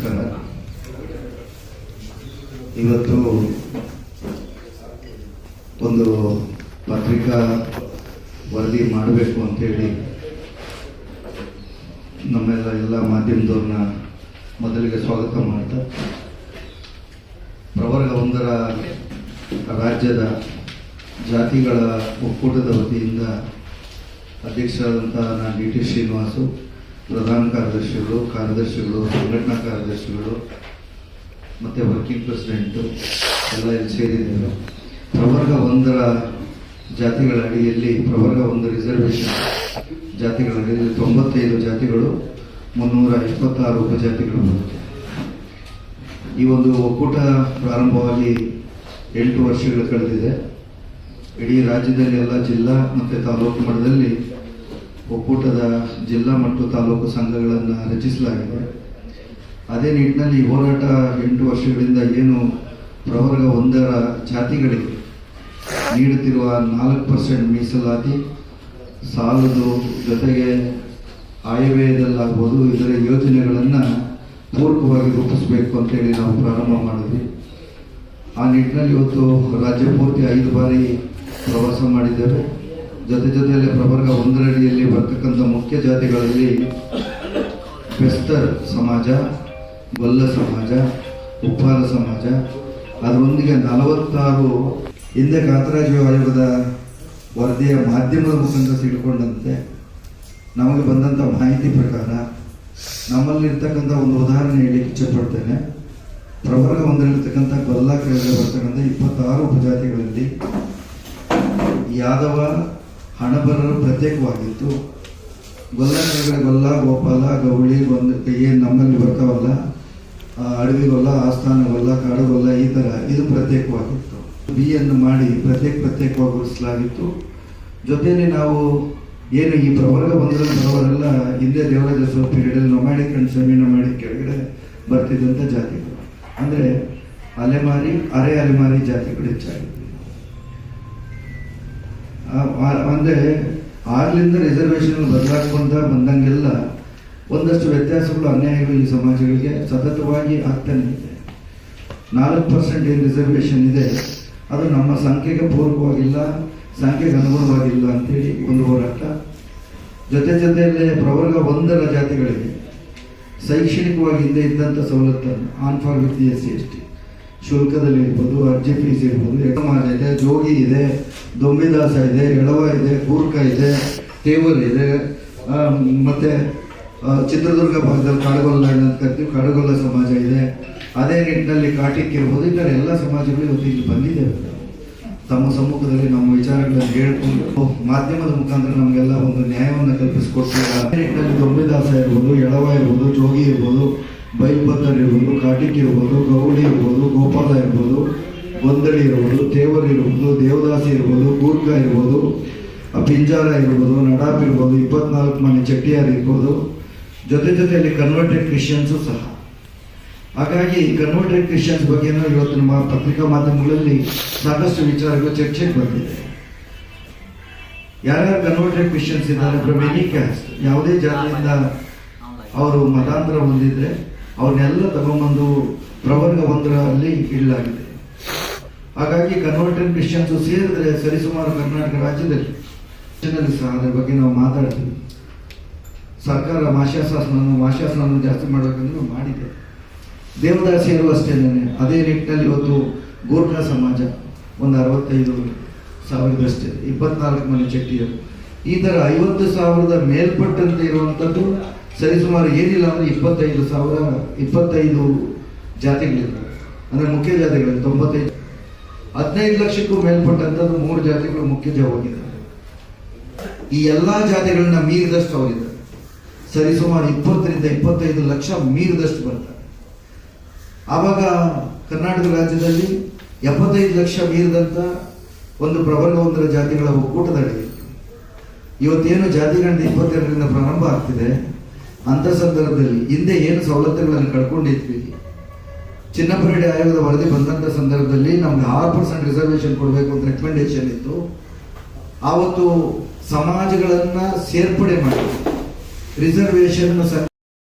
ನಮಸ್ಕಾರ. ಇವತ್ತು ಒಂದು ಪತ್ರಿಕಾ ವರದಿ ಮಾಡಬೇಕು ಅಂತೇಳಿ ಎಲ್ಲ ಮಾಧ್ಯಮದವ್ರನ್ನ ಮೊದಲಿಗೆ ಸ್ವಾಗತ ಮಾಡ್ತಾ, ಪ್ರವರ್ಗ 1ರ ರಾಜ್ಯದ ಜಾತಿಗಳ ಒಕ್ಕೂಟದ ವತಿಯಿಂದ ಅಧ್ಯಕ್ಷರಾದಂಥ ನಾನು ಡಿ.ಟಿ. ಶ್ರೀನಿವಾಸು, ಪ್ರಧಾನ ಕಾರ್ಯದರ್ಶಿಗಳು, ಸಂಘಟನಾ ಕಾರ್ಯದರ್ಶಿಗಳು ಮತ್ತು ವರ್ಕಿಂಗ್ ಪ್ರೆಸಿಡೆಂಟು ಎಲ್ಲ ಇಲ್ಲಿ ಸೇರಿದ್ದೇವೆ. ಪ್ರವರ್ಗ 1ರ ಜಾತಿಗಳ ಅಡಿಯಲ್ಲಿ ಪ್ರವರ್ಗ 1 ರಿಸರ್ವೇಷನ್ ಜಾತಿಗಳ ಅಡಿಯಲ್ಲಿ 95 ಜಾತಿಗಳು, 326 ಉಪಜಾತಿಗಳು ಬರುತ್ತೆ. ಈ ಒಂದು ಒಕ್ಕೂಟ ಪ್ರಾರಂಭವಾಗಿ 8 ವರ್ಷಗಳು ಕಳೆದಿದೆ. ಇಡೀ ರಾಜ್ಯದಲ್ಲಿ ಎಲ್ಲ ಜಿಲ್ಲಾ ಮತ್ತು ತಾಲೂಕು ಮಟ್ಟದಲ್ಲಿ ಒಕ್ಕೂಟದ ಜಿಲ್ಲಾ ಮತ್ತು ತಾಲೂಕು ಸಂಘಗಳನ್ನು ರಚಿಸಲಾಗಿದೆ. ಅದೇ ನಿಟ್ಟಿನಲ್ಲಿ ಈ ಹೋರಾಟ 8 ವರ್ಷಗಳಿಂದ ಏನು ಪ್ರವರ್ಗ 1ರ ಜಾತಿಗಳಿಗೆ ನೀಡುತ್ತಿರುವ 4% ಮೀಸಲಾತಿ ಸಾಲದು, ಜೊತೆಗೆ ಆಯವ್ಯಯದಲ್ಲಾಗ್ಬೋದು ಇದರ ಯೋಜನೆಗಳನ್ನು ಪೂರಕವಾಗಿ ರೂಪಿಸಬೇಕು ಅಂತೇಳಿ ನಾವು ಪ್ರಾರಂಭ ಮಾಡಿದ್ವಿ. ಆ ನಿಟ್ಟಿನಲ್ಲಿ ಇವತ್ತು ರಾಜ್ಯ ಪೂರ್ತಿ 5 ಬಾರಿ ಪ್ರವಾಸ ಮಾಡಿದ್ದೇವೆ. ಜೊತೆಯಲ್ಲಿ ಪ್ರವರ್ಗ 1ರ ಅಡಿಯಲ್ಲಿ ಬರ್ತಕ್ಕಂಥ ಮುಖ್ಯ ಜಾತಿಗಳಲ್ಲಿ ಬೆಸ್ತರ್ ಸಮಾಜ, ಗೊಲ್ಲ ಸಮಾಜ, ಉಪ್ಪಾರ ಸಮಾಜ, ಅದರೊಂದಿಗೆ 46 ಹಿಂದೆ ಕಾಂತರಾಜು ಆಯೋಗದ ವರದಿಯ ಮಾಧ್ಯಮದ ಮುಖಾಂತರ ತಿಳ್ಕೊಂಡಂತೆ ನಮಗೆ ಬಂದಂಥ ಮಾಹಿತಿ ಪ್ರಕಾರ ನಮ್ಮಲ್ಲಿರ್ತಕ್ಕಂಥ ಒಂದು ಉದಾಹರಣೆ ಹೇಳಲಿಕ್ಕೆ ಇಚ್ಛೆಪಡ್ತೇನೆ. ಪ್ರವರ್ಗ 1ರಲ್ಲಿರ್ತಕ್ಕಂಥ ಗೊಲ್ಲ ಕೆಳಗಡೆ ಬರ್ತಕ್ಕಂಥ 26 ಉಪಜಾತಿಗಳಲ್ಲಿ ಯಾದವ, ಹಣಬರರು ಪ್ರತ್ಯೇಕವಾಗಿತ್ತು. ಗೊಲ್ಲ ಕೆಳಗಡೆ ಗೊಲ್ಲ, ಗೋಪಾಲ, ಗೌಳಿ, ಏನು ನಮ್ಮಲ್ಲಿ ಬರ್ತಾವಲ್ಲ, ಅಡವಿಗೊಲ್ಲ, ಆಸ್ಥಾನ ಗೊಲ್ಲ, ಕಾಡುಗೊಲ್ಲ, ಈ ಥರ ಇದು ಪ್ರತ್ಯೇಕವಾಗಿತ್ತು. ಬಿಯನ್ನು ಮಾಡಿ ಪ್ರತ್ಯೇಕವಾಗಿಸಲಾಗಿತ್ತು. ಜೊತೆಯಲ್ಲಿ ನಾವು ಏನು ಈ ಪ್ರವರ್ಗ 1ರಲ್ಲಿ ಬರೋರೆಲ್ಲ ಹಿಂದೆ ದೇವರಾಜ ಅರಸು ಪೀರಿಯಡಲ್ಲಿ ನೊಮ್ಯಾಡಿಕ್ ಅಂಡ್ ಸೆಮಿ ನೊಮ್ಯಾಡಿಕ್ ಕೆಳಗಡೆ ಬರ್ತಿದ್ದಂಥ ಜಾತಿಗಳು, ಅಂದರೆ ಅಲೆಮಾರಿ, ಅರೆ ಅಲೆಮಾರಿ ಜಾತಿಗಳು ಹೆಚ್ಚಾಗಿತ್ತು. ಅಂದರೆ ಆಗ್ಲಿಂದ ರಿಸರ್ವೇಷನ್ ಬದಲಾಗ್ಕೊಂತ ಬಂದಂಗೆಲ್ಲ ಒಂದಷ್ಟು ವ್ಯತ್ಯಾಸಗಳು, ಅನ್ಯಾಯಗಳು ಈ ಸಮಾಜಗಳಿಗೆ ಸತತವಾಗಿ ಆಗ್ತಾನೆ ಇದೆ. 4% ಏನು ರಿಸರ್ವೇಷನ್ ಇದೆ ಅದು ನಮ್ಮ ಸಂಖ್ಯೆಗೆ ಪೂರಕವಾಗಿಲ್ಲ, ಸಂಖ್ಯೆಗೆ ಅನುಗುಣವಾಗಿಲ್ಲ ಅಂತೇಳಿ ಒಂದು ಹೋರಾಟ. ಜೊತೆಯಲ್ಲೇ ಪ್ರವರ್ಗ 1ರ ಜಾತಿಗಳಿಗೆ ಶೈಕ್ಷಣಿಕವಾಗಿ ಹಿಂದೆ ಇದ್ದಂಥ ಸವಲತ್ತನ್ನು ಆನ್ ಫಾರ್ ವಿತ್ SC/ST ಶುಲ್ಕದಲ್ಲಿ ಇರ್ಬೋದು, ಅರ್ಜಿ ಫೀಸ್ ಇರ್ಬೋದು, ಸಮಾಜ ಇದೆ, ಜೋಗಿ ಇದೆ, ದೊಂಬಿದಾಸ ಇದೆ, ಎಳವ ಇದೆ, ಕೂರ್ಕ ಇದೆ, ತೇವರ್ ಇದೆ, ಮತ್ತು ಚಿತ್ರದುರ್ಗ ಭಾಗದಲ್ಲಿ ಕಾಡುಗೊಲ್ಲ ಅಂತ ಕರಿತೀವಿ, ಕಾಡುಗೊಲ್ಲ ಸಮಾಜ ಇದೆ. ಅದೇ ನಿಟ್ಟಿನಲ್ಲಿ ಕಾಟಿಕ್ ಇರ್ಬೋದು. ಈ ಥರ ಎಲ್ಲ ಸಮಾಜಗಳು ಇವತ್ತು ಇಲ್ಲಿ ಬಂದಿದ್ದೇವೆ. ತಮ್ಮ ಸಮ್ಮುಖದಲ್ಲಿ ನಮ್ಮ ವಿಚಾರಗಳನ್ನು ಹೇಳ್ಕೊಂಡು ಮಾಧ್ಯಮದ ಮುಖಾಂತರ ನಮಗೆಲ್ಲ ಒಂದು ನ್ಯಾಯವನ್ನು ಕಲ್ಪಿಸಿಕೊಡ್ತೀವಿ. ಅದೇ ನಿಟ್ಟಿನಲ್ಲಿ ದೊಂಬಿದಾಸ ಇರ್ಬೋದು, ಎಳವ ಇರ್ಬೋದು, ಜೋಗಿ ಇರ್ಬೋದು, ಬೈಲ್ಬದ್ದರ್ ಇರ್ಬೋದು, ಕಾಟಿಕ್ ಇರ್ಬೋದು, ಗೌಳಿ ಇರ್ಬೋದು, ಗೋಪಾಲ ಇರ್ಬೋದು, ಗೊಂದಳಿ ಇರ್ಬೋದು, ತೇವರ್ ಇರ್ಬೋದು, ದೇವದಾಸಿ ಇರ್ಬೋದು, ಕೂರ್ಕ ಇರ್ಬೋದು, ಪಿಂಜಾರ ಇರ್ಬೋದು, ನಡಾಪ್ ಇರ್ಬೋದು, 24 ಮನೆ ಚೆಟ್ಟಿಯಾರ್ ಇರ್ಬೋದು, ಜೊತೆಯಲ್ಲಿ ಕನ್ವರ್ಟೆಡ್ ಕ್ರಿಶ್ಚಿಯನ್ಸು ಸಹ. ಹಾಗಾಗಿ ಕನ್ವರ್ಟೆಡ್ ಕ್ರಿಶ್ಚಿಯನ್ಸ್ ಬಗ್ಗೆ ಇವತ್ತು ನಮ್ಮ ಪತ್ರಿಕಾ ಮಾಧ್ಯಮಗಳಲ್ಲಿ ಸಾಕಷ್ಟು ವಿಚಾರಗಳು ಚರ್ಚೆಗೆ ಬಂದಿದೆ. ಯಾರ್ಯಾರು ಕನ್ವರ್ಟೆಡ್ ಕ್ರಿಶ್ಚಿಯನ್ಸ್ ಇದ್ದಾರೆ, ಫ್ರಮ್ ಎನಿ ಕ್ಯಾಸ್ಟ್, ಯಾವುದೇ ಜಾತಿಯಿಂದ ಅವರು ಮತಾಂತರ ಹೊಂದಿದ್ರೆ ಅವ್ರನ್ನೆಲ್ಲ ತಗೊಂಬಂದು ಪ್ರವರ್ಗ 1ರಲ್ಲಿ ಇಡಲಾಗಿದೆ. ಹಾಗಾಗಿ ಕನ್ವರ್ಟೆಡ್ ಕ್ರಿಶ್ಚಿಯನ್ಸ್ ಸೇರಿದ್ರೆ ಸರಿಸುಮಾರು ಕರ್ನಾಟಕ ರಾಜ್ಯದಲ್ಲಿ ಸಹ ಅದರ ಬಗ್ಗೆ ನಾವು ಮಾತಾಡ್ತೀವಿ. ಸರ್ಕಾರ ಮಾಶಾಸನವನ್ನು ಜಾಸ್ತಿ ಮಾಡಬೇಕಂದ್ರೆ ಮಾಡಿದೆ. ದೇವದಾಸಿಯರು ಅಷ್ಟೇನೆ. ಅದೇ ನಿಟ್ಟಿನಲ್ಲಿ ಇವತ್ತು ಗೋರ್ಖಾ ಸಮಾಜ ಒಂದು 65,000 24 ಮನೆ ಚೆಟ್ಟಿಯರು, ಈ ಥರ 50,000 ಮೇಲ್ಪಟ್ಟಂತೆ ಇರುವಂಥದ್ದು ಸರಿಸುಮಾರು ಏನಿಲ್ಲ ಅಂದರೆ 25 ಜಾತಿಗಳಿರ್ತವೆ. ಅಂದರೆ ಮುಖ್ಯ ಜಾತಿಗಳು 95. 15 ಲಕ್ಷಕ್ಕೂ ಮೇಲ್ಪಟ್ಟಂಥದ್ದು 3 ಜಾತಿಗಳು ಮುಖ್ಯವಾಗಿದ್ದಾರೆ. ಈ ಎಲ್ಲ ಜಾತಿಗಳನ್ನ ಮೀರಿದಷ್ಟು ಅವರಿದ್ದಾರೆ. ಸರಿಸುಮಾರು 20ರಿಂದ 25 ಲಕ್ಷ ಮೀರಿದಷ್ಟು ಬರ್ತಾರೆ. ಆವಾಗ ಕರ್ನಾಟಕ ರಾಜ್ಯದಲ್ಲಿ 75 ಲಕ್ಷ ಮೀರಿದಂಥ ಒಂದು ಪ್ರವರ್ಗ 1ರ ಜಾತಿಗಳ ಒಕ್ಕೂಟದ ಅಡಿಯಲ್ಲಿ ಇವತ್ತೇನು ಜಾತಿಗಣತಿ 22ರಿಂದ ಪ್ರಾರಂಭ ಆಗ್ತಿದೆ. ಅಂಥ ಸಂದರ್ಭದಲ್ಲಿ ಹಿಂದೆ ಏನು ಸವಲತ್ತುಗಳನ್ನು ಕಳ್ಕೊಂಡಿದ್ವಿ, ಚಿನ್ನಪರೆಡ್ಡಿ ಆಯೋಗದ ವರದಿ ಬಂದಂಥ ಸಂದರ್ಭದಲ್ಲಿ ನಮ್ಗೆ 6% ರಿಸರ್ವೇಷನ್ ಕೊಡಬೇಕು ಅಂತ ರೆಕಮೆಂಡೇಶನ್ ಇತ್ತು. ಆವತ್ತು ಸಮಾಜಗಳನ್ನು ಸೇರ್ಪಡೆ ಮಾಡಿ ರಿಸರ್ವೇಷನ್